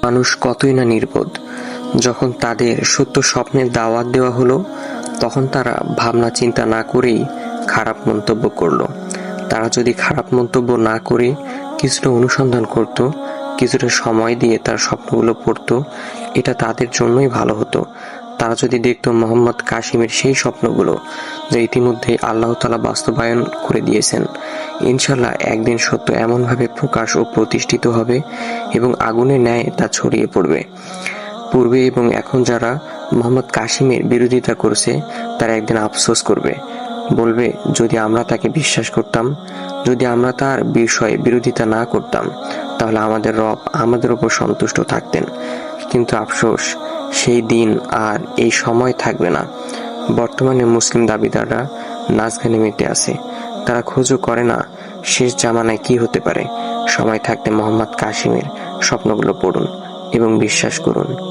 মানুষ কতই না নির্বোধ। যখন তাদের সত্য স্বপ্নের দাওয়াত দেওয়া হলো, তখন তারা ভাবনা চিন্তা না করেই খারাপ মন্তব্য করলো। তারা যদি খারাপ মন্তব্য না করে কিছুটা অনুসন্ধান করত, কিছুটা সময় দিয়ে তার স্বপ্নগুলো পড়তো, এটা তাদের জন্যই ভালো হতো। তারা যদি দেখতো মোহাম্মদ কাসিমের সেই স্বপ্নগুলো যা ইতিমধ্যে আল্লাহ তাআলা বাস্তবায়ন করে দিয়েছেন, ইনশাল্লাহ একদিন সত্য এমনভাবে প্রকাশ ও প্রতিষ্ঠিত হবে এবং আগুনের ন্যায় তা ছড়িয়ে পড়বে। পূর্বে এবং এখন যারা মোহাম্মদ কাসিমের বিরোধিতা করছে, তারা একদিন আফসোস করবে, বলবে যদি আমরা তাকে বিশ্বাস করতাম, যদি আমরা তার বিষয়ে বিরোধিতা না করতাম, তাহলে আমাদের রব আমাদের উপর সন্তুষ্ট থাকতেন। কিন্তু আফসোস, সেই দিন আর এই সময় থাকবে না। বর্তমানে মুসলিম দাবিদাররা নাচ গানে মেতে আছে। তারা খোঁজও করে না শেষ জামানায় কি হতে পারে। সময় থাকতে মোহাম্মদ কাসিমের স্বপ্নগুলো পড়ুন এবং বিশ্বাস করুন।